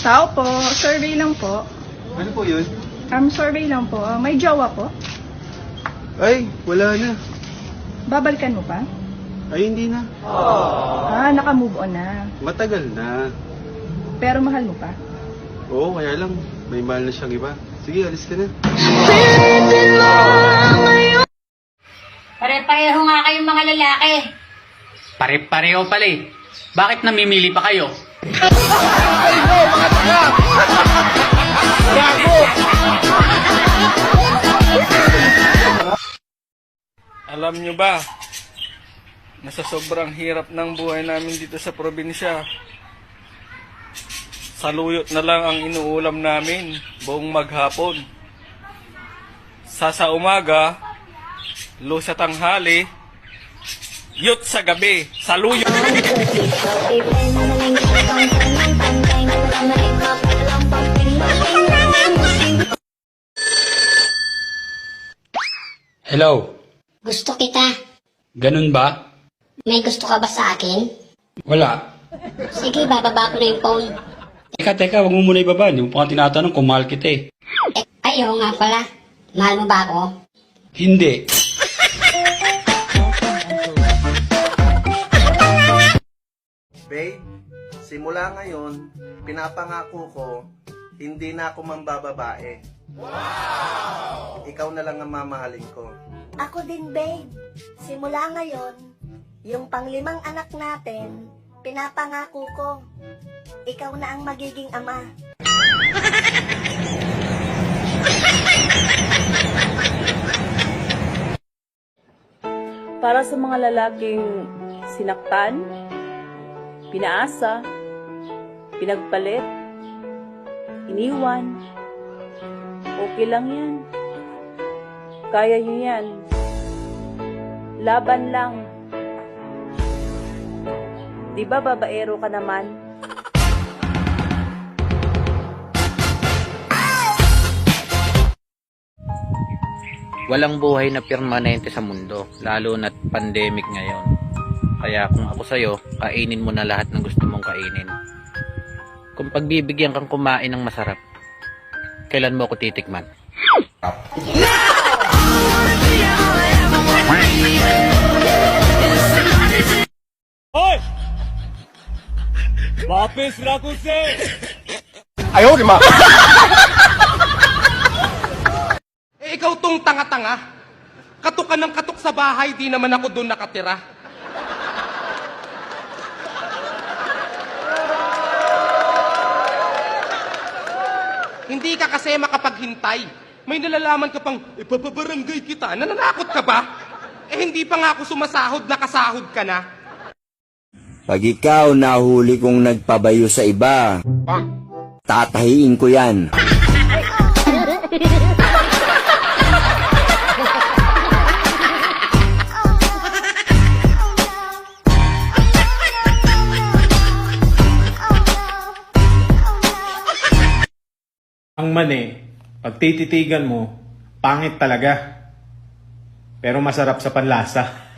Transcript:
Tao po, survey lang po. Ano po yun? Survey lang po. May jowa po? Ay, wala na. Babalikan mo pa? Ay, hindi na. Naka-move on na. Matagal na. Pero mahal mo pa? Oo, kaya lang. May mahal na siyang iba. Sige, alis ka na. Pare-pareho nga kayong mga lalaki. Pare-pareho pala eh. Bakit namimili pa kayo? Alam nyo ba, na sa sobrang hirap ng buhay namin dito sa probinsya, saluyot na lang ang inuulam namin buong maghapon. Sa umaga, lo sa tanghali, yut sa gabi, saluyot. Hello? Gusto kita. Ganun ba? May gusto ka ba sa akin? Wala. Sige, bababa ko na yung phone. Teka, wag mo muna ibaba. Hindi mo pa nga tinatanong kung mahal kita eh. Ayaw nga pala. Mahal mo ba ako? Hindi. Babe, simula ngayon, pinapangako ko, hindi na ako mambababae. Wow! Ikaw na lang ang mamahalin ko. Ako din, babe. Simula ngayon, yung panglimang anak natin, pinapangako ko, ikaw na ang magiging ama. Para sa mga lalaking sinaktan, pinaasa, pinagpalit, iniwan, okay lang yan. Kaya nyo yan. Laban lang. Di ba babaero ka naman? Walang buhay na permanente sa mundo, lalo na't pandemic ngayon. Kaya kung ako sa'yo, kainin mo na lahat ng gusto mong kainin. Kung pagbibigyan kang kumain ng masarap, kailan mo ako titikman? Hoy! Wapis Rakuse! Ayaw, di ma! Ikaw tong tanga-tanga. Katok ka ng katok sa bahay, di naman ako doon nakatira. Hindi ka kasi makapaghintay. May nalalaman ka pang, ipapabarangay kita. Nananakot ka ba? Hindi pa nga ako sumasahod, nakasahod ka na. Pag ikaw nahuli kong nagpabayo sa iba, tatahiin ko yan. Ang mani, pag tititigan mo, pangit talaga. Pero masarap sa panlasa.